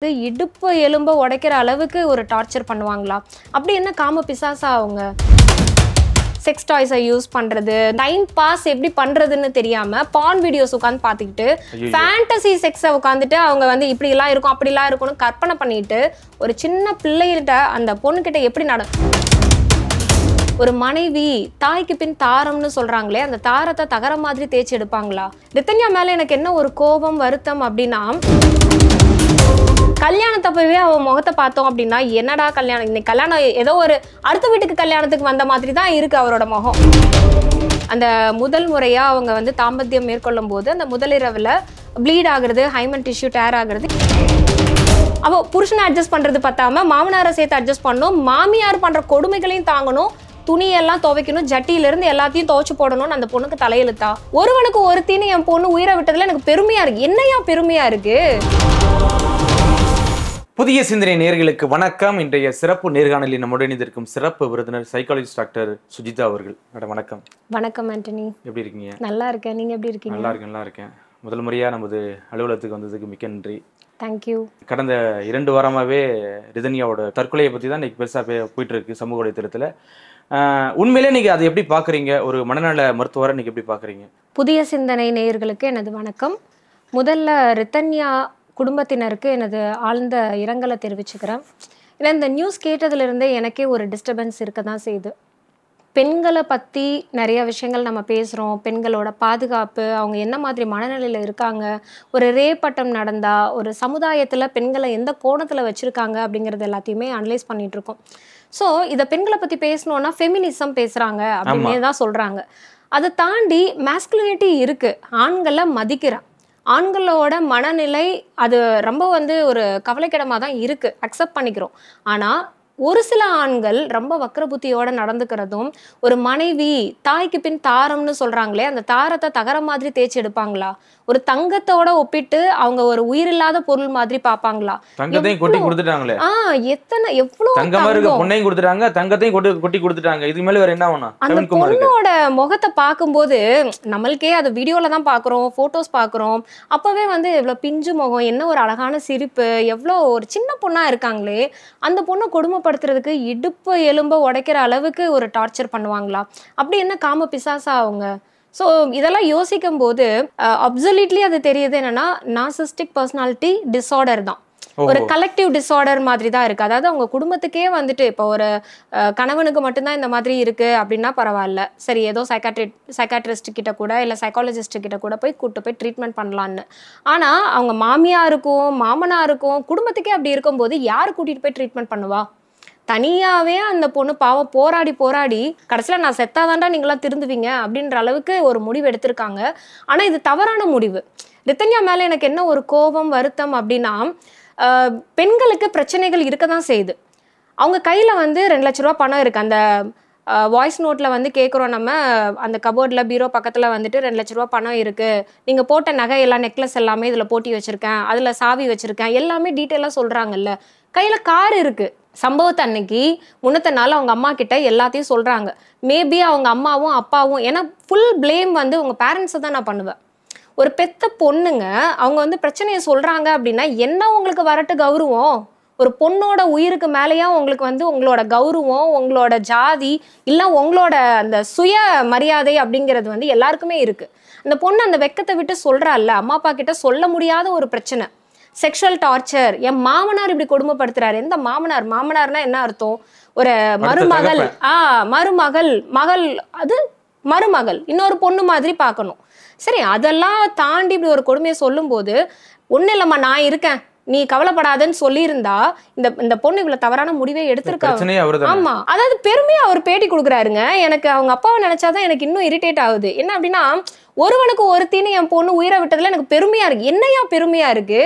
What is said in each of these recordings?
இடுப்பு எலும்ப உடைக்கிற அளவுக்கு ஒரு டார்ச்சர் பண்ணுவாங்களா? அப்படி என்ன காம பிசாசா அவங்க? செக்ஸ் டாய்ஸை யூஸ் பண்றது, டைம் பாஸ் எப்படி பண்றதுன்னு தெரியாம பான் வீடியோஸ் உட்காந்து பார்த்துக்கிட்டு ஃபேண்டசி செக்ஸை உட்காந்துட்டு அவங்க வந்து இப்படிலாம் இருக்கும் அப்படிலாம் இருக்கும்னு கற்பனை பண்ணிட்டு ஒரு சின்ன பிள்ளைகிட்ட அந்த பொண்ணுகிட்ட எப்படி ஒரு மனைவி தாய்க்கு பின் தாரம்னு சொல்றாங்களே, அந்த தாரத்தை தகர மாதிரி தேய்ச்சி எடுப்பாங்களா? ரித்தன்யா மேல எனக்கு என்ன ஒரு கோபம் வருத்தம் அப்படின்னா, கல்யாணத்தப்பவே அவன் முகத்தை பார்த்தோம் அப்படின்னா, என்னடா கல்யாணம், இன்னைக்கு கல்யாணம் ஏதோ ஒரு அடுத்த வீட்டுக்கு கல்யாணத்துக்கு வந்த மாதிரி தான் இருக்கு அவரோட முகம். அந்த முதல் முறையா அவங்க வந்து தாம்பத்தியம் மேற்கொள்ளும் போது அந்த முதலிரவுல ப்ளீட் ஆகுறது, ஹைமன் டிஷ்யூ டேர் ஆகுறது, அவ புருஷனை அட்ஜஸ்ட் பண்றது பத்தாம மாமனாரை சேர்த்து அட்ஜஸ்ட் பண்ணணும், மாமியார் பண்ற கொடுமைகளையும் தாங்கணும், துணியெல்லாம் துவைக்கணும், ஜட்டியிலிருந்து எல்லாத்தையும் துவைச்சு போடணும்னு அந்த பொண்ணுக்கு தலையெழுத்தா? ஒருவனுக்கு ஒருத்தின்னு என் பொண்ணு உயிரை விட்டதுல எனக்கு பெருமையா இருக்கு. என்னையா பெருமையா இருக்கு? புதிய சிந்தனை நேயர்களுக்கு வணக்கம். இன்றைய சிறப்பு நேர்காணலில் நம்முடன் இணைந்திருக்கும் சிறப்பு விருந்தினர் சைக்காலஜிஸ்ட் டாக்டர் சுஜிதா அவர்கள். மேடம் வணக்கம். வணக்கம் ஆண்டனி. எப்படி இருக்கீங்க? நல்லா இருக்கேன். நீங்க எப்படி இருக்கீங்க? நல்லா இருக்கேன். முதல் முறையா நமது அலுவலகத்துக்கு வந்ததுக்கு மிக்க நன்றி. தேங்க்யூ. கடந்த 2 வாரமாவே ரிதன்யாவோட தற்கொலையை பற்றி தான் இன்னைக்கு பெருசாக போயிட்டு இருக்கு சமூக வலைத்தளத்தில். உண்மையிலே நீங்கள் அதை எப்படி பார்க்குறீங்க? ஒரு மனநல மருத்துவரை நீங்கள் எப்படி பார்க்குறீங்க? புதிய சிந்தனை நேயர்களுக்கு எனது வணக்கம். முதல்ல ரித்தன்யா குடும்பத்தினருக்கு எனது ஆழ்ந்த இரங்கலை தெரிவிச்சுக்கிறேன். ஏன்னா இந்த நியூஸ் கேட்டதுலேருந்தே எனக்கே ஒரு டிஸ்டர்பன்ஸ் இருக்க தான் செய்யுது. பெண்களை பற்றி நிறைய விஷயங்கள் நம்ம பேசுகிறோம். பெண்களோட பாதுகாப்பு, அவங்க என்ன மாதிரி மனநிலையில் இருக்காங்க, ஒரு ரேப்பட்டம் நடந்தால் ஒரு சமுதாயத்தில் பெண்களை எந்த கோணத்தில் வச்சுருக்காங்க அப்படிங்கிறது எல்லாத்தையுமே அனலைஸ் பண்ணிகிட்ருக்கோம். ஸோ இதை பெண்களை பற்றி பேசணுன்னா ஃபெமினிசம் பேசுகிறாங்க அப்படின்னு தான் சொல்கிறாங்க. அதை தாண்டி மேஸ்குலினிட்டி இருக்குது. ஆண்களை மதிக்கிறேன். ஆண்களோட மனநிலை அது ரொம்ப வந்து ஒரு கவலைக்கிடமாக தான் இருக்குது, அக்செப்ட் பண்ணிக்கிறோம். ஆனால் ஒரு சில ஆண்கள் ரொம்ப வக்ர புத்தியோட நடந்துக்கிறதும், ஒரு மனைவி தாய்க்கு பின் தாரம்னு சொல்றாங்களே, அந்த தாரத்தை தகர மாதிரி தேய்ச்சி எடுப்பாங்களா? ஒரு தங்கத்தோட ஒப்பிட்டு அவங்க ஒரு உயிரில்லாத பொருள் மாதிரி பார்ப்பாங்களா? தங்கத்தையும் கொட்டி கொடுத்துட்டாங்களே. எவ்வளவு தங்கமா இருக்க பொண்ணையும் கொடுத்துட்டாங்க, தங்கத்தையும் கொட்டி கொடுத்துட்டாங்க. இது மேல வேற என்ன வேணும்? அந்த பொண்ணோட முகத்தை பார்க்கும்போது நம்மளுக்கே அது வீடியோல தான் பாக்குறோம், போட்டோஸ் பாக்குறோம். அப்பவே வந்து எவ்வளவு பிஞ்சு முகம், என்ன ஒரு அழகான சிரிப்பு, எவ்வளவு ஒரு சின்ன பொண்ணா இருக்காங்களே, அந்த பொண்ணை கொடுமைப்படுத்துறதுக்கு இடுப்பு எலும்ப உடைக்கிற அளவுக்கு ஒரு டார்ச்சர் பண்ணுவாங்களா? அப்படி என்ன காம பிசாசா அவங்க? ஸோ இதெல்லாம் யோசிக்கும் போது அப்சல்யூட்லி அது தெரியுது என்னன்னா, நார்சிஸ்டிக் பர்சனாலிட்டி டிஸார்டர் தான். ஒரு கலெக்டிவ் டிஸார்டர் மாதிரி தான் இருக்கு. அதாவது அவங்க குடும்பத்துக்கே வந்துட்டு இப்போ ஒரு கணவனுக்கு மட்டும்தான் இந்த மாதிரி இருக்கு அப்படின்னா பரவாயில்ல, சரி ஏதோ சைக்காட்ரிஸ்ட் கிட்ட கூட இல்லை சைக்காலஜிஸ்ட் கிட்ட கூட போய் கூட்டு போய் ட்ரீட்மெண்ட் பண்ணலான்னு. ஆனா அவங்க மாமியாருக்கும் மாமனாருக்கும் குடும்பத்துக்கே அப்படி இருக்கும்போது யார் கூட்டிட்டு போய் ட்ரீட்மெண்ட் பண்ணுவா? தனியாவே அந்த பொண்ணு பாவம் போராடி கடைசியில நான் செத்தாதாண்டா நீங்களாம் திருந்துவீங்க அப்படின்ற அளவுக்கு ஒரு முடிவு எடுத்திருக்காங்க. ஆனா இது தவறான முடிவு. ரித்தன்யா மேல எனக்கு என்ன ஒரு கோபம் வருத்தம் அப்படின்னா, பெண்களுக்கு பிரச்சனைகள் இருக்க தான் செய்யுது. அவங்க கையில் வந்து 2 லட்ச ரூபா பணம் இருக்குது. அந்த வாய்ஸ் நோட்டில் வந்து கேட்குறோம் நம்ம, அந்த கபோர்டில் பீரோ பக்கத்தில் வந்துட்டு 2 லட்ச ரூபா பணம் இருக்குது, நீங்கள் போட்ட நகை எல்லாம் நெக்லஸ் எல்லாமே இதில் போட்டி வச்சுருக்கேன், அதில் சாவி வச்சுருக்கேன், எல்லாமே டீட்டெயிலாக சொல்கிறாங்கல்ல. கையில் கார் இருக்குது. சம்பவத்தை அன்னைக்கு முன்னத்த நாள் அவங்க அம்மா கிட்ட எல்லாத்தையும் சொல்கிறாங்க. மேபி அவங்க அம்மாவும் அப்பாவும், ஏன்னா ஃபுல் பிளேம் வந்து உங்கள் பேரண்ட்ஸை தான் நான் பண்ணுவேன். ஒரு பெத்த பொண்ணுங்க அவங்க வந்து பிரச்சனையை சொல்றாங்க அப்படின்னா என்ன உங்களுக்கு வரட்டு கௌரவம்? ஒரு பொண்ணோட உயிருக்கு மேலேயா உங்களுக்கு வந்து உங்களோட கௌரவம், உங்களோட ஜாதி, இல்லை உங்களோட அந்த சுய மரியாதை அப்படிங்கிறது வந்து எல்லாருக்குமே இருக்கு. அந்த பொண்ணு அந்த வெக்கத்தை விட்டு சொல்றாள்ல, அம்மா அப்பா கிட்ட சொல்ல முடியாத ஒரு பிரச்சனை, செக்ஷுவல் டார்ச்சர். என் மாமனார் இப்படி கொடுமைப்படுத்துறாரு. எந்த மாமனார்? மாமனார்னா என்ன அர்த்தம்? ஒரு மருமகள், மகள், அது மருமகள், இன்னொரு பொண்ணு மாதிரி பார்க்கணும். சரி, அதெல்லாம் தாண்டி இப்படி ஒரு கொடுமையை சொல்லும் போது, ஒன்னும் இல்லம்மா நான் இருக்கேன், நீ கவலைப்படாதன்னு சொல்லியிருந்தா இந்த பொண்ணு இவ்வளவு தவறான முடிவே எடுத்திருக்காங்க. ஆமா, அதாவது பெருமையா அவர் பேட்டி கொடுக்குறாருங்க. எனக்கு அவங்க அப்பாவை நினைச்சாதான் எனக்கு இன்னும் இரிட்டேட் ஆகுது. என்ன அப்படின்னா, ஒருவனுக்கு ஒருத்தின்னு என் பொண்ணு உயிரை விட்டதுல எனக்கு பெருமையா இருக்கு. என்னையா பெருமையா இருக்கு?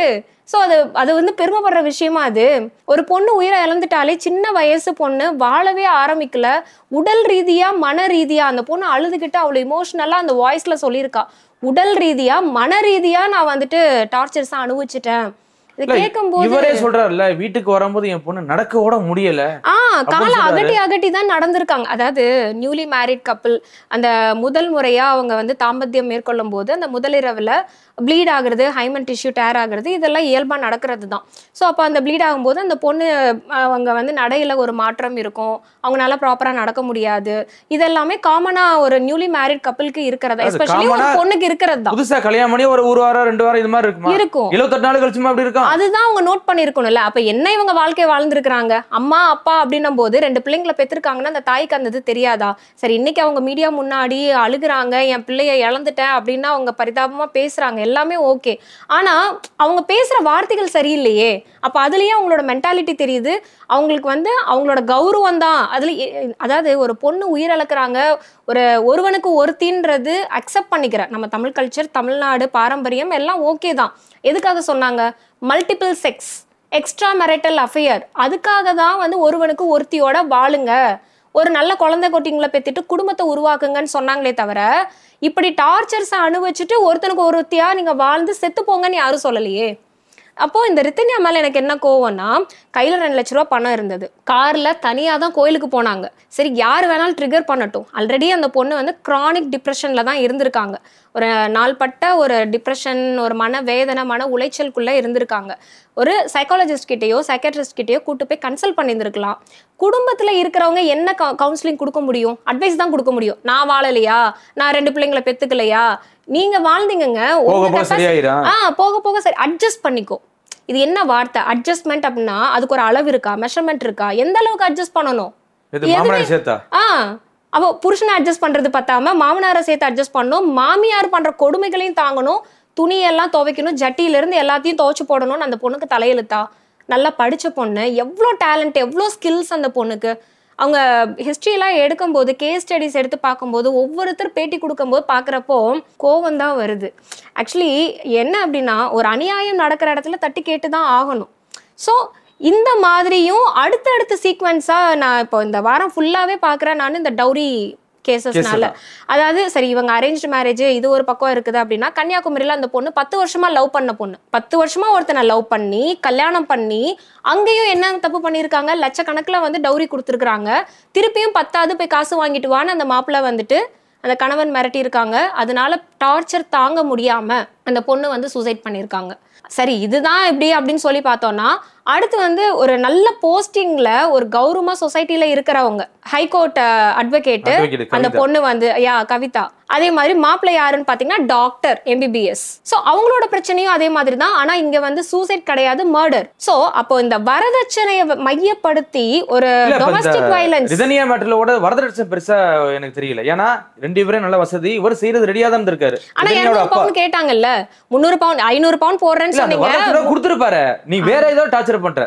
ஸோ அது வந்து பெருமைப்படுற விஷயமா? அது ஒரு பொண்ணு உயிரை இழந்துட்டாலே, சின்ன வயசு பொண்ணு வாழவே ஆரம்பிக்கல, உடல் ரீதியா மன ரீதியா அந்த பொண்ணு அழுதுகிட்டு அவ்வளோ இமோஷனலா அந்த வாய்ஸ்ல சொல்லியிருக்கா, உடல் ரீதியா மன ரீதியா நான் வந்துட்டு டார்ச்சர்ஸ் அனுபவிச்சிட்டேன். இது கேட்கும்போது இவரே சொல்றாருல்ல, வீட்டுக்கு வரும்போது என் பொண்ணு நடக்க கூட முடியல. கால அகட்டி தான் நடந்திருக்காங்க. அதாவது நியூலி மேரிட் கப்பிள் அந்த முதல் முறையா அவங்க வந்து தாம்பத்தியம் மேற்கொள்ளும் போது அந்த முதலிரவுல ப்ளீட் ஆகுறது, ஹைமன் டிஷ்யூ டேர் ஆகுறது, இதெல்லாம் இயல்பா நடக்கிறது தான். ஸோ அப்போ அந்த ப்ளீட் ஆகும்போது அந்த பொண்ணு அவங்க வந்து நடையில ஒரு மாற்றம் இருக்கும், அவங்களால ப்ராப்பரா நடக்க முடியாது. இதெல்லாமே காமனா ஒரு நியூலி மேரிட் கப்பிளுக்கு இருக்கிறதா, எஸ்பெஷலி ஒரு பொண்ணுக்கு இருக்கிறது தான். புதுசா கல்யாணம் பண்ணி ஒரு வாரம் 2 வாரம் இது மாதிரி இருக்கும். 78 நாள் கழிச்சுமா அப்படி இருக்கும். அதுதான் அவங்க நோட் பண்ணிருக்கணும்ல. அப்ப என்ன இவங்க வாழ்க்கையை வாழ்ந்துருக்காங்க, அம்மா அப்பா அப்படின்னும் போது 2 பிள்ளைங்களை பெற்றிருக்காங்கன்னா அந்த தாய்க்கு அந்த இது தெரியாதா? சரி, இன்னைக்கு அவங்க மீடியா முன்னாடி அழுகுறாங்க, என் பிள்ளைய இழந்துட்டேன் அப்படின்னா அவங்க பரிதாபமா பேசுறாங்க, எல்லாமே ஓகே. ஆனா அவங்க பேசுற வார்த்தைகள் சரியில்லையே. அப்ப அதுலயே அவங்களோட மென்டாலிட்டி தெரியுது. அவங்களுக்கு வந்து அவங்களோட கௌரவம் தான் அதுல. அதாவது ஒரு பொண்ணு உயிரிழக்கிறாங்க, ஒருவனுக்கு ஒருத்தின்றது அக்செப்ட் பண்ணிக்கிறேன். நம்ம தமிழ் கல்ச்சர், தமிழ்நாடு பாரம்பரியம் எல்லாம் ஓகே தான். எதுக்காக சொன்னாங்க? Multiple sex, extra marital affair. அதுக்காக தான் வந்து ஒருவனுக்கு ஒருத்தியோட வாழுங்க, ஒரு நல்ல குழந்தை கொட்டிங்களை பெற்றுட்டு குடும்பத்தை உருவாக்குங்கன்னு சொன்னாங்களே தவிர, இப்படி டார்ச்சர்ஸை அனுபவிச்சுட்டு ஒருத்தனுக்கு ஒருத்தியா நீங்க வாழ்ந்து செத்து போங்கன்னு யாரும் சொல்லலையே. அப்போ இந்த ரித்தன்யா மேல எனக்கு என்ன கோவம்னா, கையில 2 லட்ச ரூபா பணம் இருந்தது, கார்ல தனியா தான் கோயிலுக்கு போனாங்க. சரி, யார் வேணாலும் ட்ரிகர் பண்ணட்டும். ஆல்ரெடி அந்த பொண்ணு வந்து கிரானிக் டிப்ரெஷன்ல தான் இருந்திருக்காங்க. ஒரு நாள்பட்ட ஒரு டிப்ரெஷன், ஒரு மன வேதனை, மன உளைச்சலுக்குள்ள இருந்திருக்காங்க. ஒரு சைக்காலஜிஸ்ட் கிட்டேயோ சைக்காட்ரிஸ்ட் கிட்டேயோ கூட்டு போய் கன்சல்ட் பண்ணியிருந்திருக்கலாம். குடும்பத்துல இருக்கிறவங்க என்ன கவுன்சிலிங் கொடுக்க முடியும்? அட்வைஸ் தான் கொடுக்க முடியும். நான் வாழலையா, நான் 2 பிள்ளைங்களை பெத்துக்கலையா, நீங்க வாழ்ந்தீங்கங்க, போக போக சரி அட்ஜஸ்ட் பண்ணிக்கோ. இது என்ன வார்த்தை அட்ஜஸ்ட்மெண்ட் அப்படின்னா? அதுக்கு ஒரு அளவு இருக்கா, மெஷர்மெண்ட் இருக்கா? எந்த அளவுக்கு அட்ஜஸ்ட் பண்ணணும்? அவ புருஷனை அட்ஜஸ்ட் பண்றது பத்தாம மாமனாரை சேர்த்து அட்ஜஸ்ட் பண்ணணும், மாமியார் பண்ற கொடுமைகளையும் தாங்கணும், துணியெல்லாம் துவைக்கணும், ஜட்டியில இருந்து எல்லாத்தையும் துவைச்சு போடணும்னு அந்த பொண்ணுக்கு தலையெழுத்தா? நல்லா படிச்ச பொண்ணு, எவ்வளோ டேலண்ட், எவ்வளோ ஸ்கில்ஸ் அந்த பொண்ணுக்கு. அவங்க ஹிஸ்ட்ரியெல்லாம் எடுக்கும்போது, கேஸ் ஸ்டடிஸ் எடுத்து பார்க்கும்போது, ஒவ்வொருத்தர் பேட்டி கொடுக்கும்போது பார்க்குறப்போ கோவம் தான் வருது. ஆக்சுவலி என்ன அப்படின்னா, ஒரு அநியாயம் நடக்கிற இடத்துல தட்டி கேட்டு தான் ஆகணும். ஸோ இந்த மாதிரியும் அடுத்தடுத்த சீக்வன்ஸாக நான் இப்போ இந்த வாரம் ஃபுல்லாகவே பார்க்குறேன் நான் இந்த டவுரி கேசஸ்னால. அதாவது சரி, இவங்க அரேஞ்ச்டு மேரேஜ் இது ஒரு பக்கம் இருக்குது அப்படின்னா, கன்னியாகுமரியில் அந்த பொண்ணு 10 வருஷமா லவ் பண்ண பொண்ணு, 10 வருஷமா ஒருத்தனை லவ் பண்ணி கல்யாணம் பண்ணி அங்கேயும் என்ன தப்பு பண்ணியிருக்காங்க, லட்சக்கணக்கில் வந்து டவுரி கொடுத்துருக்குறாங்க. திருப்பியும் 10வது போய் காசு வாங்கிட்டு வான்னு அந்த மாப்பிள்ளை வந்துட்டு அந்த கணவன் மிரட்டி இருக்காங்க. அதனால டார்ச்சர் தாங்க முடியாம அந்த பொண்ணு வந்து சூசைட் பண்ணியிருக்காங்க. சரி, இதுதான் எப்படி அப்படின்னு சொல்லி பார்த்தோம்னா, அடுத்து வந்து ஒரு நல்ல போஸ்டிங்ல ஒரு கௌரவமா சொசைட்டில இருக்கிறவங்க, ஹைகோர்ட் அட்வொகேட் அந்த பொண்ணு வந்து கவிதா. அதே மாதிரி மாப்பிள்ளை யாருன்னு பாத்தீங்கன்னா டாக்டர், MBBS. சோ அவங்களோட பிரச்சனையும் அதே மாதிரி தான். ஆனா இங்க வந்து சூசைட் கிடையாது, மர்டர். சோ அப்போ இந்த வரதட்சணையை மையப்படுத்தி ஒரு டொமஸ்டிக் வயலன்ஸ். ரிதன்யா மேட்டரோட வரதட்சணை பெருசா எனக்கு தெரியல. ஏன்னா 2 பேரும் நல்ல வசதி, இவர் செய்யறது ரெடியா தான் இருக்காரு. ஆனா 200 பவுன் கேட்டாங்கல்ல, 300 பவுன் 500 பவுன் போடுறேன்னு சொன்னீங்க, கொடுத்துருப்பாரு. நீ வேற ஏதோ டார்ச்சர் பண்ற.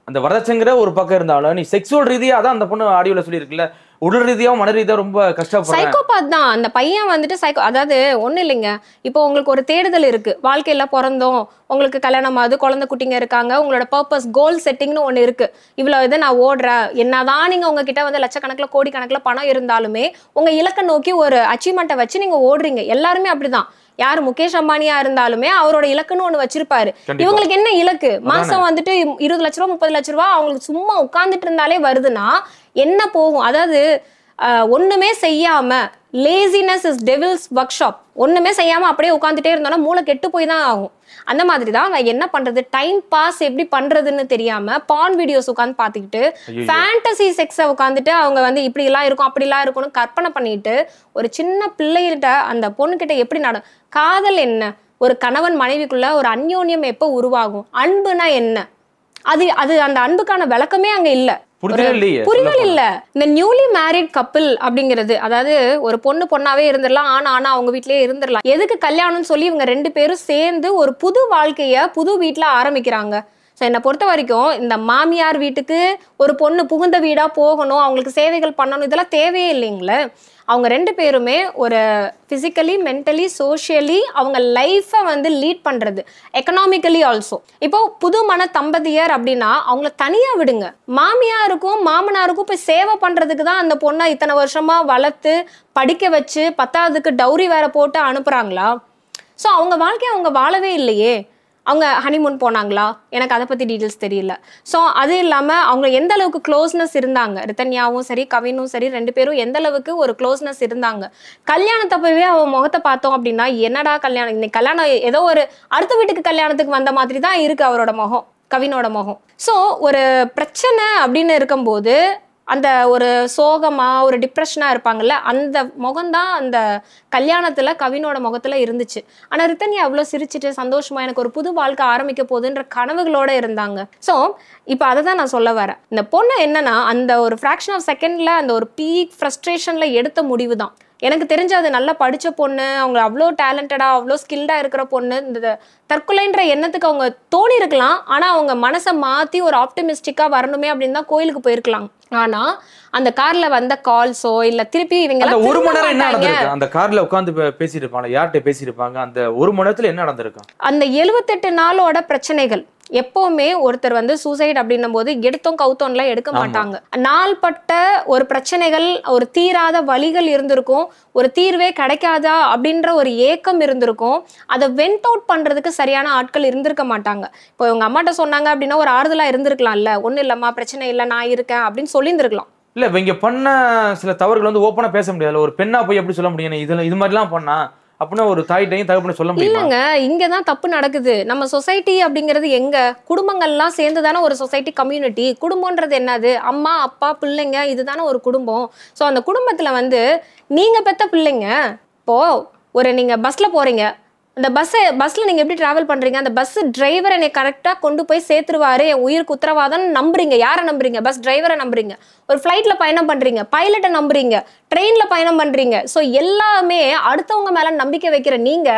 அந்த வரதட்சணைங்கிற ஒரு பக்கம் இருந்தாலும் நீ செக்ஸுவல் ரீதியா தான் அந்த பொண்ணு ஆடியோல சொல்லி இருக்குல்ல, உடல் ரீதியாவும் மன ரீதியா ரொம்ப கஷ்டப்படுறாங்க. சைக்கோபாத் தான் அந்த பையன் வந்துட்டு. அதாவது ஒண்ணு இல்லைங்க, இப்போ உங்களுக்கு ஒரு தேடுதல் இருக்கு, வாழ்க்கையில பிறந்தோம், உங்களுக்கு கல்யாணம் ஆகுது, குழந்தை குட்டிங்க இருக்காங்க, உங்களோட பர்பஸ் கோல் செட்டிங்னு ஒண்ணு இருக்கு. இவ்வளவு இதை நான் ஓடுறேன், என்னதான் நீங்க உங்ககிட்ட வந்து லட்சக்கணக்கில் கோடிக்கணக்கில் பணம் இருந்தாலுமே உங்க இலக்கை நோக்கி ஒரு அச்சீவ்மெண்ட்டை வச்சு நீங்க ஓடுறீங்க. எல்லாருமே அப்படிதான். யாரு முகேஷ் அம்பானியா இருந்தாலுமே அவரோட இலக்குன்னு ஒண்ணு வச்சிருப்பாரு. இவங்களுக்கு என்ன இலக்கு? மாசம் வந்துட்டு 20 லட்ச ரூபா 30 லட்ச ரூபா அவங்களுக்கு சும்மா உட்கார்ந்துட்டு இருந்தாலே வருதுன்னா என்ன போகும்? அதாவது ஒண்ணுமே செய்யாம, laziness is devil's workshop. ஒண்ணுமே செய்யாம அப்படியே உட்காந்துட்டே இருந்தோம்னா மூளை கெட்டு போய் தான் ஆகும். அந்த மாதிரி தான் என்ன பண்றது, டைம் பாஸ் எப்படி பண்றதுன்னு தெரியாம பான் வீடியோஸ் உட்காந்து பார்த்துக்கிட்டு, ஃபேண்டசி செக்ஸை உட்காந்துட்டு அவங்க வந்து இப்படி எல்லாம் இருக்கும் அப்படி எல்லாம் இருக்கும்னு கற்பனை பண்ணிட்டு, ஒரு சின்ன பிள்ளைகிட்ட அந்த பொண்ணுகிட்ட எப்படி காதல் என்ன, ஒரு கணவன் மனைவிக்குள்ள ஒரு அந்யோன்யம் எப்போ உருவாகும், அன்புனா என்ன, அது அந்த அன்புக்கான விளக்கமே அங்க இல்ல, புரிதல் இல்ல. இந்த நியூலி மேரிட் கப்பிள் அப்படிங்கிறது, அதாவது ஒரு பொண்ணாவே இருந்துடலாம், ஆனா அவங்க வீட்லயே இருந்துடலாம். எதுக்கு கல்யாணம்னு சொல்லி இவங்க 2 பேரும் சேர்ந்து ஒரு புது வாழ்க்கைய புது வீட்டுல ஆரம்பிக்கிறாங்க. என்னை பொறுத்த வரைக்கும் இந்த மாமியார் வீட்டுக்கு ஒரு பொண்ணு புகுந்த வீடா போகணும், அவங்களுக்கு சேவைகள் பண்ணணும், இதெல்லாம் தேவையே இல்லைங்களே. அவங்க 2 பேருமே ஒரு பிசிக்கலி, மென்டலி, சோஷியலி அவங்க லைஃபை வந்து லீட் பண்றது, எக்கனாமிக்கலி ஆல்சோ. இப்போ புது மன தம்பதியர் அப்படின்னா அவங்கள தனியா விடுங்க, மாமியாருக்கும் மாமனாருக்கும் போய் சேவை பண்றதுக்கு தான் அந்த பொண்ணை இத்தனை வருஷமா வளர்த்து படிக்க வச்சு 10வதுக்கு டவுரி வேற போட்டு அனுப்புறாங்களா? ஸோ அவங்க வாழ்க்கையை அவங்க வாழவே இல்லையே. அவங்க ஹனிமூன் போனாங்களா, எனக்கு அதை பற்றி டீட்டெயில்ஸ் தெரியல. ஸோ அது இல்லாமல் அவங்க எந்த அளவுக்கு க்ளோஸ்னஸ் இருந்தாங்க, ரிதன்யாவும் சரி கவினும் சரி 2 பேரும் எந்த அளவுக்கு ஒரு க்ளோஸ்னஸ் இருந்தாங்க. கல்யாணத்தப்பவே அவன் முகத்தை பார்த்தோம் அப்படின்னா, என்னடா கல்யாணம், இன்னைக்கு கல்யாணம் ஏதோ ஒரு அடுத்த வீட்டுக்கு கல்யாணத்துக்கு வந்த மாதிரி தான் இருக்கு அவரோட முகம், கவினோட முகம். ஸோ ஒரு பிரச்சனை அப்படின்னு இருக்கும்போது அந்த ஒரு சோகமா ஒரு டிப்ரெஷனா இருப்பாங்கல்ல, அந்த முகம்தான் அந்த கல்யாணத்துல கவினோட முகத்துல இருந்துச்சு. ஆனா ரிதன்யா அவ்வளவு சிரிச்சுட்டு சந்தோஷமா எனக்கு ஒரு புது வாழ்க்கை ஆரம்பிக்க போகுதுன்ற கனவுகளோட இருந்தாங்க. ஸோ இப்போ அதை தான் நான் சொல்ல வரேன். இந்த பொண்ணு என்னன்னா அந்த ஒரு ஃப்ராக்ஷன் ஆஃப் செகண்ட்ல அந்த ஒரு பீக் ஃப்ரஸ்ட்ரேஷன்ல எடுத்த முடிவு தான். எனக்கு தெரிஞ்ச அது நல்லா படிச்ச பொண்ணு, அவங்க அவ்வளோ டேலண்டடா அவ்வளோ ஸ்கில்டா இருக்கிற பொண்ணு. இந்த தற்கொலைன்ற எண்ணத்துக்கு அவங்க தோணி இருக்கலாம், ஆனா அவங்க மனசை மாத்தி ஒரு ஆப்டிமிஸ்டிக்கா வரணுமே அப்படின்னு தான் கோயிலுக்கு போயிருக்கலாம். ஆனா அந்த கார்ல வந்த கால்ஸோ இல்ல திருப்பி இவங்க அந்த 1 மணி நேரம் என்ன நடந்திருக்கு, அந்த கார்ல உட்கார்ந்து பேசிட்டு இருப்பாங்க, யார்கிட்ட பேசியிருப்பாங்க, அந்த 1 மணி நேரத்துல என்ன நடந்திருக்கு? அந்த 78 நாளோட பிரச்சனைகள். எப்பவுமே ஒருத்தர் வந்து சூசைட் அப்படின்னும் போது எடுத்தோம் கவுத்தோன்லாம் எடுக்க மாட்டாங்க. நாள்பட்ட ஒரு பிரச்சனைகள், ஒரு தீராத வலிகள் இருந்திருக்கும், ஒரு தீர்வே கிடைக்காதா அப்படின்ற ஒரு ஏக்கம் இருந்திருக்கும். அதை வென்ட் அவுட் பண்றதுக்கு சரியான ஆட்கள் இருந்திருக்க மாட்டாங்க. இப்போ உங்க அம்மாட்ட சொன்னாங்க அப்படின்னா ஒரு ஆறுதலா இருந்திருக்கலாம்ல, ஒன்றும் இல்லம்மா பிரச்சனை இல்லை நான் இருக்கேன் அப்படின்னு சொல்லியிருந்திருக்கலாம். இல்ல இவங்க பண்ண சில தவறுகள் வந்து ஓப்பனா பேச முடியாது. ஒரு பெண்ணா போய் எப்படி சொல்ல முடியும், இது மாதிரிலாம் பண்ணா அப்படின்னா ஒரு தாய்ட்டையும் தகப்பனை சொல்ல முடியும்? இல்லைங்க, இங்கதான் தப்பு நடக்குது. நம்ம சொசைட்டி அப்படிங்கிறது எங்க, குடும்பங்கள்லாம் சேர்ந்துதானே ஒரு சொசைட்டி, கம்யூனிட்டி. குடும்பம்ன்றது என்னது, அம்மா அப்பா பிள்ளைங்க, இதுதானே ஒரு குடும்பம். ஸோ அந்த குடும்பத்துல வந்து நீங்க பெத்த பிள்ளைங்க, இப்போ ஒரு நீங்க பஸ்ல போறீங்க, அந்த பஸ்ல நீங்க எப்படி டிராவல் பண்றீங்க, அந்த பஸ் டிரைவர் என்னை கரெக்டா கொண்டு போய் சேர்த்துருவாரு, என் உயிருக்கு உத்தரவாதம் நம்புறீங்க. யாரை நம்புறீங்க? பஸ் டிரைவரை நம்புறீங்க. ஒரு ஃபிளைட்ல பயணம் பண்றீங்க, பைலட்டை நம்புறீங்க, ட்ரெயின்ல பயணம் பண்றீங்க. ஸோ எல்லாமே அடுத்தவங்க மேல நம்பிக்கை வைக்கிற நீங்க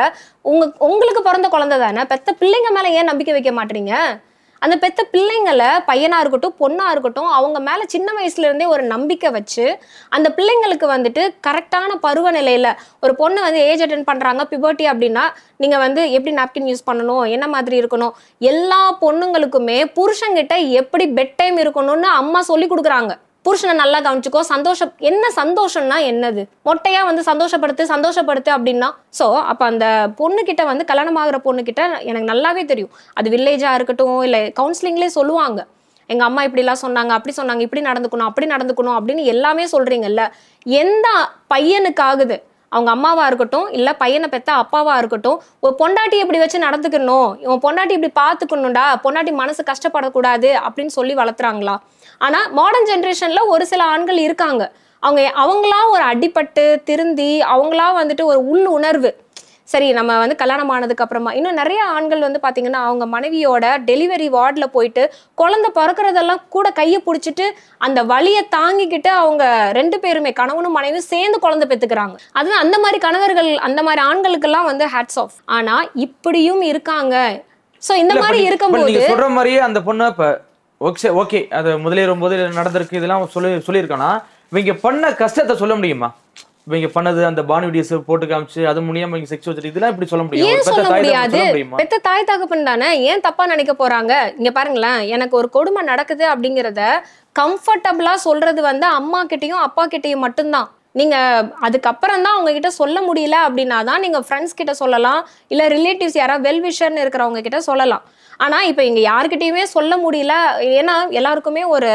உங்களுக்கு பிறந்த குழந்தை தானே, பெத்த பிள்ளைங்க மேல ஏன் நம்பிக்கை வைக்க மாட்டீங்க? அந்த பெத்த பிள்ளைங்களை பையனா இருக்கட்டும் பொண்ணா இருக்கட்டும் அவங்க மேல சின்ன வயசுல இருந்தே ஒரு நம்பிக்கை வச்சு அந்த பிள்ளைங்களுக்கு வந்துட்டு கரெக்டான பருவநிலையில, ஒரு பொண்ணு வந்து ஏஜ் அட்டென்ட் பண்றாங்க பிபர்ட்டி அப்படின்னா நீங்க வந்து எப்படி நாப்கின் யூஸ் பண்ணணும், என்ன மாதிரி இருக்கணும், எல்லா பொண்ணுங்களுக்குமே புருஷங்கிட்ட எப்படி பெட் டைம் இருக்கணும்னு அம்மா சொல்லி கொடுக்குறாங்க. புருஷனை நல்லா கவனிச்சுக்கோ, சந்தோஷம். என்ன சந்தோஷம்னா என்னது, மொட்டையா வந்து சந்தோஷப்படுத்து அப்படின்னா. ஸோ அப்போ அந்த பொண்ணுக்கிட்ட வந்து கல்யாணம் ஆகிற பொண்ணுக்கிட்ட எனக்கு நல்லாவே தெரியும், அது வில்லேஜா இருக்கட்டும் இல்லை கவுன்சிலிங்லேயே சொல்லுவாங்க, எங்க அம்மா இப்படிலாம் சொன்னாங்க, அப்படி சொன்னாங்க, இப்படி நடந்துக்கணும் அப்படி நடந்துக்கணும் அப்படின்னு எல்லாமே சொல்றீங்கல்ல. எந்த பையனுக்கு ஆகுது, அவங்க அம்மாவா இருக்கட்டும் இல்ல பையனை பெத்த அப்பாவா இருக்கட்டும், ஒரு பொண்டாட்டி இப்படி வச்சு நடந்துக்கணும், இவன் பொண்டாட்டி இப்படி பார்த்துக்கணும்டா, பொண்டாட்டி மனசு கஷ்டப்படக்கூடாது அப்படின்னு சொல்லி வளர்த்துறாங்களா? ஆனா மாடர்ன் ஜென்ரேஷன்ல ஒரு சில ஆண்கள் இருக்காங்க, அவங்களா ஒரு அடிபட்டு திருந்தி அவங்களா வந்துட்டு ஒரு உள் உணர்வு, சரி நம்ம வந்து கல்யாணம் ஆனதுக்கு அப்புறமா இன்னும் நிறைய ஆண்கள் வந்து பாத்தீங்கன்னா அவங்க மனைவியோட டெலிவரி வார்டுல போயிட்டு குழந்தை பிறக்கிறதெல்லாம் கூட கையை பிடிச்சிட்டு அந்த வலியை தாங்கிக்கிட்டு அவங்க 2 பேருமே கணவனும் மனைவியும் சேர்ந்து குழந்தை பெத்துக்கிறாங்க. அது அந்த மாதிரி கணவர்கள், அந்த மாதிரி ஆண்களுக்கெல்லாம் வந்து ஹேட்ஸ் ஆஃப். ஆனா இப்படியும் இருக்காங்க. சோ இந்த மாதிரி இருக்கும்போது நீங்க சொல்ற மாதிரியே அந்த பொண்ணு இப்ப ஓகே அது முதலேறும் போது நடந்திருக்கு, இதெல்லாம் சொல்லியிருக்கானா இவங்க பண்ண கஷ்டத்தை சொல்ல முடியுமா? இவங்க பண்ணது அந்த பான் வீடியோஸ் போட்டு காமிச்சு அது மூலியமா இவங்க செக்ஸ் வச்சிட்டு இதெல்லாம் இப்படி சொல்ல முடியும்? ஏன் சொல்ல முடியாது? பெத்த தாய் தகப்பன் தானே, ஏன் தப்பா நினைக்க போறாங்க? இங்க பாருங்களேன், எனக்கு ஒரு கொடுமை நடக்குது அப்படிங்கிறத கம்ஃபர்டபுளா சொல்றது வந்து அம்மா கிட்டயும் அப்பா கிட்டயும் மட்டும்தான். நீங்க அதுக்கப்புறம் தான் அவங்க கிட்ட சொல்ல முடியல அப்படின்னா தான் நீங்க ஃப்ரெண்ட்ஸ் கிட்ட சொல்லலாம், இல்ல ரிலேட்டிவ்ஸ் யாராவது வெல்விஷர்னு இருக்கிறவங்க கிட்ட சொல்லலாம். ஆனா இப்ப இங்க யாருக்கிட்டயுமே சொல்ல முடியல. ஏன்னா எல்லாருக்குமே ஒரு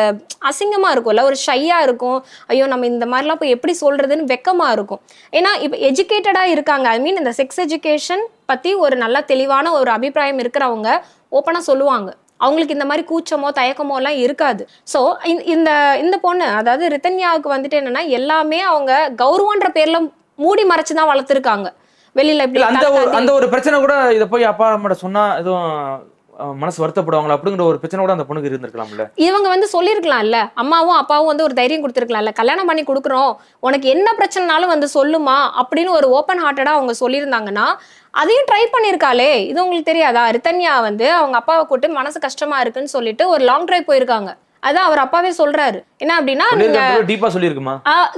அசிங்கமா இருக்கும்ல, ஒரு ஷையா இருக்கும், ஐயோ நம்ம இந்த மாதிரிலாம் போய் எப்படி சொல்றதுன்னு வெக்கமா இருக்கும். ஏன்னா இப்ப எஜுகேட்டடா இருக்காங்க, ஐ மீன் இந்த செக்ஸ் எஜுகேஷன் பத்தி ஒரு நல்ல தெளிவான ஒரு அபிப்பிராயம் இருக்கிறவங்க ஓப்பனா சொல்லுவாங்க, அவங்களுக்கு இந்த மாதிரி கூச்சமோ தயக்கமோ எல்லாம் இருக்காது. ஸோ இந்த பொண்ணு அதாவது ரிதன்யாவுக்கு வந்துட்டு என்னன்னா எல்லாமே அவங்க கௌரவன்ற பேர்ல மூடி மறைச்சுதான் வளர்த்துருக்காங்க. வெளியில எப்படி அந்த ஒரு பிரச்சனை கூட இதை போய் அப்பா அம்மாட்ட சொன்னா எதுவும் மனசு வருத்தப்படுவாங்களா அப்படிங்கிற ஒரு பிரச்சனை கூட அந்த பொண்ணுக்கு இருந்திருக்கலாம்ல. இவங்க வந்து சொல்லியிருக்கலாம்ல, அம்மாவும் அப்பாவும் வந்து ஒரு தைரியம் கொடுத்துருக்கலாம்ல, கல்யாணம் பண்ணி கொடுக்குறோம் உனக்கு என்ன பிரச்சனைனாலும் வந்து சொல்லுமா அப்படின்னு ஒரு ஓப்பன் ஹார்ட்டடா அவங்க சொல்லியிருந்தாங்கன்னா அதையும் ட்ரை பண்ணியிருக்காளே. இது உங்களுக்கு தெரியாதா? ரிதன்யா வந்து அவங்க அப்பாவை கூட்டு மனசு கஷ்டமா இருக்குன்னு சொல்லிட்டு ஒரு லாங் டிரைவ் போயிருக்காங்க. அதான் அவர் அப்பாவே சொல்றாரு. என்ன அப்படின்னா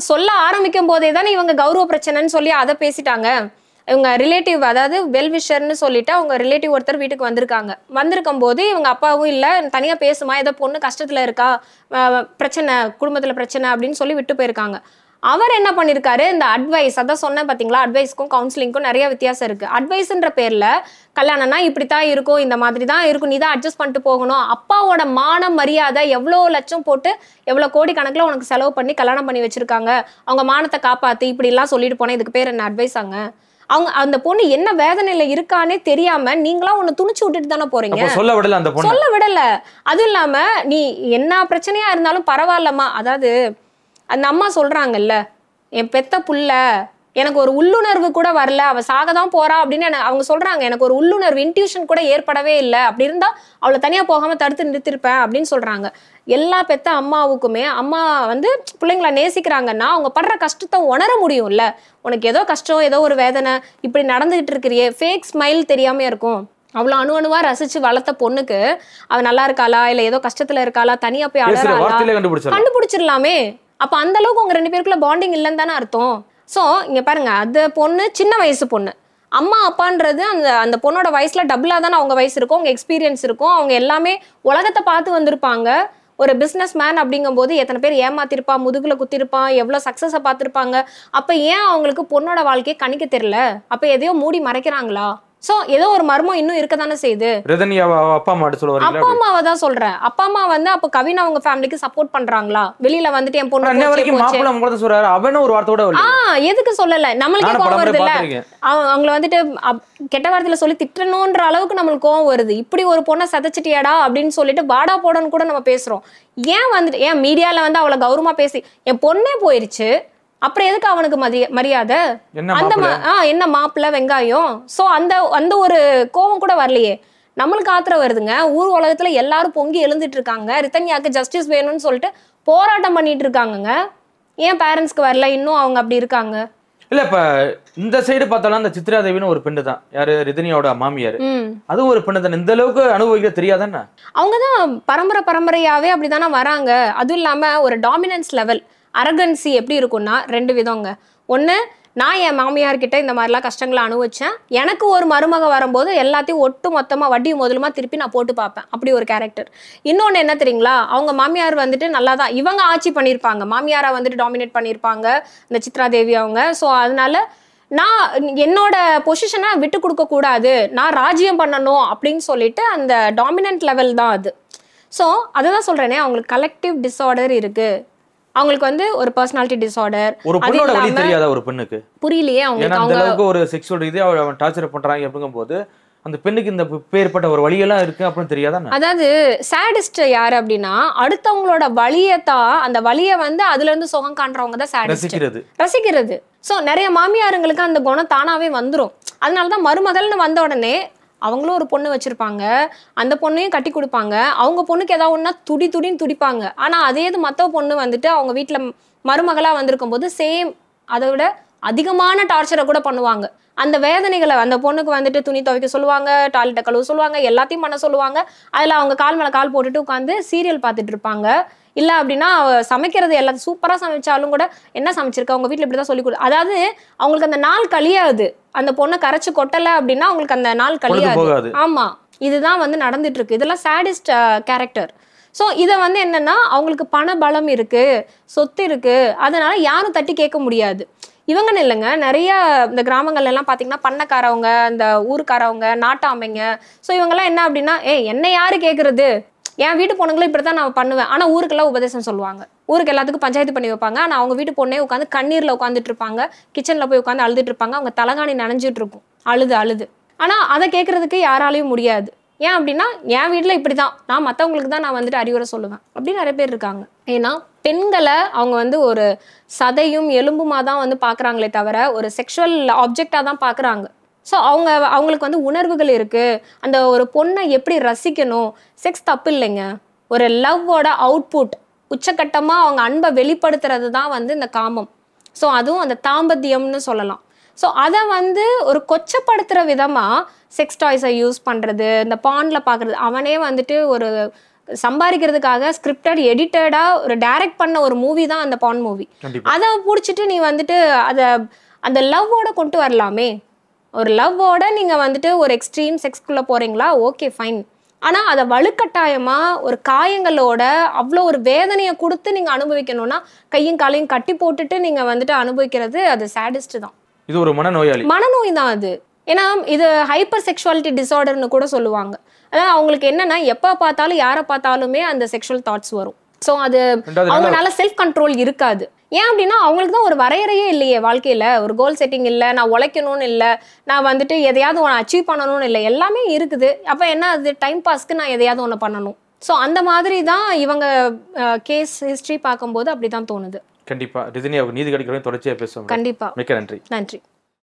சொல்ல ஆரம்பிக்கும் போதே தானே இவங்க கௌரவ பிரச்சனைன்னு சொல்லி அதை பேசிட்டாங்க. இவங்க ரிலேட்டிவ் அதாவது வெல்விஷர்னு சொல்லிட்டு அவங்க ரிலேட்டிவ் ஒருத்தர் வீட்டுக்கு வந்திருக்கும் போது இவங்க அப்பாவும் இல்லை தனியா பேசுமா, ஏதோ பொண்ணு கஷ்டத்துல இருக்கா, பிரச்சனை குடும்பத்துல பிரச்சனை அப்படின்னு சொல்லி விட்டு போயிருக்காங்க. அவர் என்ன பண்ணிருக்காரு, இந்த அட்வைஸ் அதான் சொன்னேன் பாத்தீங்களா, அட்வைஸ்க்கும் கவுன்சிலிங்க்கும் நிறைய வித்தியாசம் இருக்கு. அட்வைஸ்ன்ற பேர்ல கல்யாணம்னா இப்படித்தான் இருக்கும், இந்த மாதிரி தான் இருக்கும், நீ தான் அட்ஜஸ்ட் பண்ணிட்டு போகணும், அப்பாவோட மான மரியாதை எவ்வளோ லட்சம் போட்டு எவ்வளோ கோடி கணக்குல உனக்கு செலவு பண்ணி கல்யாணம் பண்ணி வச்சிருக்காங்க, அவங்க மானத்தை காப்பாத்து, இப்படி எல்லாம் சொல்லிட்டு போனேன், இதுக்கு பேர் என்ன அட்வைஸாங்க? அவங்க அந்த பொண்ணு என்ன வேதனையில இருக்கானே தெரியாம நீங்களா ஒண்ணு துணிச்சு விட்டுட்டு தானே போறீங்க. சொல்ல விடல அந்த பொண்ணு, சொல்ல விடல. அதுவும் இல்லாம நீ என்ன பிரச்சனையா இருந்தாலும் பரவாயில்லம்மா, அதாவது அந்த அம்மா சொல்றாங்கல்ல, என் பெத்த புள்ள எனக்கு ஒரு உள்ளுணர்வு கூட வரல, அவ சாகதான் போறா அப்படின்னு அவங்க சொல்றாங்க, எனக்கு ஒரு உள்ளுணர்வு இன்ட்யூஷன் கூட ஏற்படவே இல்லை, அப்படி இருந்தா அவளை தனியா போகாம தடுத்து நிறுத்திருப்பேன் அப்படின்னு சொல்றாங்க. எல்லா பெத்த அம்மாவுக்குமே அம்மா வந்து பிள்ளைங்களை நேசிக்கிறாங்கன்னா அவங்க படுற கஷ்டத்தை உணர முடியும்ல. உனக்கு ஏதோ கஷ்டம், ஏதோ ஒரு வேதனை, இப்படி நடந்துகிட்டு இருக்கிறியே, ஃபேக் ஸ்மைல் தெரியாம இருக்கும். அவ்வளோ அணுவா ரசிச்சு வளர்த்த பொண்ணுக்கு அவ நல்லா இருக்காளா இல்ல ஏதோ கஷ்டத்துல இருக்காளா, தனியா போய் கண்டுபிடிச்சிடலாமே. அப்ப அந்த அளவுக்கு உங்க 2 பேருக்குள்ள பாண்டிங் இல்லைன்னு தானே அர்த்தம். சோ இங்க பாருங்க, அந்த பொண்ணு சின்ன வயசு பொண்ணு, அம்மா அப்பான்றது அந்த பொண்ணோட வயசுல டபுளா தானே அவங்க வயசு இருக்கும், அவங்க எக்ஸ்பீரியன்ஸ் இருக்கும், அவங்க எல்லாமே உலகத்தை பார்த்து வந்திருப்பாங்க. ஒரு பிசினஸ் மேன் அப்படிங்கும் போது எத்தனை பேர் ஏமாத்திருப்பான், முதுகுல குத்திருப்பான், எவ்வளவு சக்சஸ பார்த்திருப்பாங்க. அப்ப ஏன் அவங்களுக்கு பொண்ணோட வாழ்க்கையை கணிக்க தெரியல? அப்ப எதையோ மூடி மறைக்கிறாங்களா? சோ ஏதோ ஒரு மர்மம் இன்னும் இருக்கதானே செய்யுது. அப்பா அம்மாவை தான் சொல்றேன். அப்பா அம்மா வந்து அப்ப கவின் அவங்க ஃபேமிலிக்கு சப்போர்ட் பண்றாங்களா? வெளியில வந்துட்டு என் பொண்ணு எதுக்கு சொல்லல, நம்மளுக்கே கோவம் வருது இல்ல, அவங்கள வந்துட்டு கெட்ட வார்த்தையில சொல்லி திட்டணும்ன்ற அளவுக்கு நம்மளுக்கு கோவம் வருது. இப்படி ஒரு பொண்ணை சதைச்சிட்டியாடா அப்படின்னு சொல்லிட்டு வாடா போடன்னு கூட நம்ம பேசுறோம். ஏன் வந்துட்டு ஏன் மீடியால வந்து அவளை கௌரவமா பேசி என் பொண்ணே போயிருச்சு, அப்புறம் எதுக்கு அவனுக்கு மரியாதை? அந்த என்ன மாப்பிள்ள வெங்காயம்? சோ அந்த ஒரு கோபம் கூட வரலையே. நம்மளுக்கு ஆத்திரம் வருதுங்க. ஊர் உலகத்துல எல்லாரும் பொங்கி எழுந்துட்டு இருக்காங்க, ரிதன்யாக்கு ஜஸ்டிஸ் வேணும்னு சொல்லிட்டு போராட்டம் பண்ணிட்டு இருக்காங்க. ஏன் பேரண்ட்ஸ்க்கு வரல? இன்னும் அவங்க அப்படி இருக்காங்க. இல்ல இப்ப இந்த சைடு பார்த்தாலும் அந்த சித்ரா தேவின்னு ஒரு பெண்ணு தான், யாரு ரிதன்யாவோட மாமியார், அது ஒரு பெண்ணு தானே. இந்த அளவுக்கு அனுபவிக்க தெரியாதானே? அவங்கதான் பரம்பரையாவே அப்படிதானே வராங்க. அதுவும் இல்லாம ஒரு டாமினன்ஸ் லெவல், அரகன்சி எப்படி இருக்கும்னா 2 விதங்க. ஒண்ணு, நான் என் மாமியார்கிட்ட இந்த மாதிரிலாம் கஷ்டங்களை அனுபவிச்சேன், எனக்கு ஒரு மருமக வரும்போது எல்லாத்தையும் ஒட்டு மொத்தமா வட்டி முதலுமா திருப்பி நான் போட்டு பார்ப்பேன், அப்படி ஒரு கேரக்டர். இன்னொன்னு என்ன தெரியுங்களா, அவங்க மாமியார் வந்துட்டு நல்லா தான் இவங்க ஆட்சி பண்ணியிருப்பாங்க, மாமியாரை வந்துட்டு டாமினேட் பண்ணியிருப்பாங்க இந்த சித்ரா தேவி அவங்க. ஸோ அதனால நான் என்னோட பொசிஷனை விட்டு கொடுக்க கூடாது, நான் ராஜ்யம் பண்ணணும் அப்படின்னு சொல்லிட்டு அந்த டாமினன்ட் லெவல் தான் அது. ஸோ அதை தான் சொல்றேனே, அவங்களுக்கு கலெக்டிவ் டிஸார்டர் இருக்கு, அவங்களுக்கு வந்து ஒரு பர்சனாலிட்டி டிஸார்டர். ஒரு பொண்ணோட வலி தெரியாத ஒரு பெண்ணுக்கு புரியலையே அவங்களுக்கு. அந்த அளவுக்கு ஒரு செக்சுவல் ரீதியா அவன் டார்ச்சர் பண்றாங்க அப்படிங்கும்போது அந்த பெண்ணுக்கு இந்த பேர்பட்ட ஒரு வலியெல்லாம் இருக்கு அப்படின்னு தெரியாதா? அதாவது சாடிஸ்ட் யாரு அப்படின்னா, அடுத்தவங்களோட வலியை தான், அந்த வலியை வந்து அதுல இருந்து சுகம் காண்றவங்க தான் சாடிஸ்ட், ரசிக்கிறது. சோ நிறைய மாமியாருங்களுக்கு அந்த குணம் தானாவே வந்துரும். அதனாலதான் மருமகள்னு வந்த உடனே அவங்களும் ஒரு பொண்ணு வச்சிருப்பாங்க, அந்த பொண்ணையும் கட்டி கொடுப்பாங்க, அவங்க பொண்ணுக்கு ஏதாவது ஒன்னா துடின்னு துடிப்பாங்க. ஆனா அதே இது மத்த பொண்ணு வந்துட்டு அவங்க வீட்டுல மருமகளா வந்திருக்கும் போது சேம் அதை விட அதிகமான டார்ச்சரை கூட பண்ணுவாங்க. அந்த வேதனைகளை அந்த பொண்ணுக்கு வந்துட்டு துணி துவைக்க சொல்லுவாங்க, டாய்லெட்டை கழுவ சொல்லுவாங்க, எல்லாத்தையும் பண்ண சொல்லுவாங்க. அதுல அவங்க கால் மேல கால் போட்டுட்டு உட்காந்து சீரியல் பார்த்துட்டு இருப்பாங்க. இல்ல அப்படின்னா சமைக்கிறது எல்லாம் சூப்பரா சமைச்சாலும் கூட என்ன சமைச்சிருக்க, அவங்க வீட்டுல இப்படிதான் சொல்லி கொடு, அதாவது அவங்களுக்கு அந்த நாள் கழியாது. அந்த பொண்ணை கரைச்சு கொட்டல அப்படின்னா அவங்களுக்கு அந்த நாள் கழியாது. ஆமா, இதுதான் வந்து நடந்துட்டு இருக்கு. இதெல்லாம் சாடிஸ்ட் கேரக்டர். ஸோ இதை வந்து என்னன்னா, அவங்களுக்கு பண பலம் இருக்கு, சொத்து இருக்கு, அதனால யாரும் தட்டி கேட்க முடியாது. இவங்கன்னு இல்லைங்க, நிறைய இந்த கிராமங்கள்ல எல்லாம் பாத்தீங்கன்னா பண்ணக்காரவங்க, இந்த ஊருக்காரவங்க, நாட்டாமைங்க. ஸோ இவங்கெல்லாம் என்ன அப்படின்னா, என்ன யாரு கேட்கறது, என் வீட்டு பொண்ணுங்களும் இப்படித்தான் நான் பண்ணுவேன். ஆனா ஊருக்கெல்லாம் உபதேசம் சொல்லுவாங்க, ஊருக்கு எல்லாத்துக்கும் பஞ்சாயத்து பண்ணி வைப்பாங்க. ஆனா அவங்க வீட்டு பொண்ணே உட்காந்து கண்ணீர்ல உட்காந்துட்டு இருப்பாங்க, கிச்சன்ல போய் உட்காந்து அழுதுட்டு இருப்பாங்க, அவங்க தலகாணி நனைஞ்சிட்டு இருக்கும் அழுது. ஆனா அதை கேட்கறதுக்கு யாராலையும் முடியாது. ஏன் அப்படின்னா, என் வீட்டுல இப்படிதான், நான் மத்தவங்களுக்கு தான் நான் வந்துட்டு அறிவுரை சொல்லுவேன் அப்படின்னு நிறைய பேர் இருக்காங்க. ஏன்னா பெண்களை அவங்க வந்து ஒரு சதையும் எலும்புமா தான் வந்து பாக்குறாங்களே தவிர ஒரு செக்ஷுவல் ஆப்ஜெக்டா தான் பாக்குறாங்க. ஸோ அவங்களுக்கு வந்து உணர்வுகள் இருக்கு. அந்த ஒரு பொண்ணை எப்படி ரசிக்கணும், செக்ஸ் தப்பு இல்லைங்க, ஒரு லவ்வோட அவுட்புட், உச்சக்கட்டமா அவங்க அன்பை வெளிப்படுத்துறது தான் வந்து இந்த காமம். ஸோ அதுவும் அந்த தாம்பத்தியம்னு சொல்லலாம். ஸோ அதை வந்து ஒரு கொச்சப்படுத்துற விதமா செக்ஸ் டாய்ஸை யூஸ் பண்றது, இந்த பான்ல பாக்குறது, அவனே வந்துட்டு ஒரு சம்பாதிக்கிறதுக்காக ஸ்கிரிப்டட் எடிட்டடா ஒரு டைரக்ட் பண்ண ஒரு மூவி தான் அந்த பான் மூவி. அதை பிடிச்சிட்டு நீ வந்துட்டு அதை அந்த லவ்வோட கொண்டு வரலாமே. ஒரு லவ்வோட நீங்க வந்துட்டு ஒரு எக்ஸ்ட்ரீம் செக்ஸ்குள்ள போறீங்களா, ஓகே ஃபைன், ஆனா அதை வலுக்கட்டாயமா ஒரு காயங்களோட அவ்வளோ ஒரு வேதனையை கொடுத்து நீங்க அனுபவிக்கணும்னா கையும் காலையும் கட்டி போட்டுட்டு நீங்க வந்துட்டு அனுபவிக்கிறது அது சேடிஸ்ட் தான். இது ஒரு மனநோயாளி. மனநோய் தான் அது. ஏன்னா இது ஹைப்பர் செக்ஷுவாலிட்டி டிசார்டர்னு கூட சொல்லுவாங்க. அதாவது அவங்களுக்கு என்னன்னா எப்ப பார்த்தாலும் யாரை பார்த்தாலுமே அந்த செக்ஷுவல் தாட்ஸ் வரும். ஸோ அது அவங்களால செல்ஃப் கண்ட்ரோல் இருக்காது. ஏன் அப்படின்னா அவங்களுக்கு தான் ஒரு வரையறையே இல்லையே வாழ்க்கையில. ஒரு கோல் செட்டிங் இல்லை, நான் உழைக்கணும்னு இல்லை, நான் வந்துட்டு எதையாவது ஒன்று அச்சீவ் பண்ணணும்னு இல்லை, எல்லாமே இருக்குது. அப்போ என்ன அது டைம் பாஸ்க்கு நான் எதையாவது ஒன்று பண்ணணும். ஸோ அந்த மாதிரி தான் இவங்க கேஸ் ஹிஸ்டரி பார்க்கும்போது அப்படிதான் தோணுது. கண்டிப்பா ரஜினி அவங்க நீதி கிடைக்கிறவங்க தொடர்ச்சியா பேசுவாங்க. கண்டிப்பா. மிக்க நன்றி. நன்றி.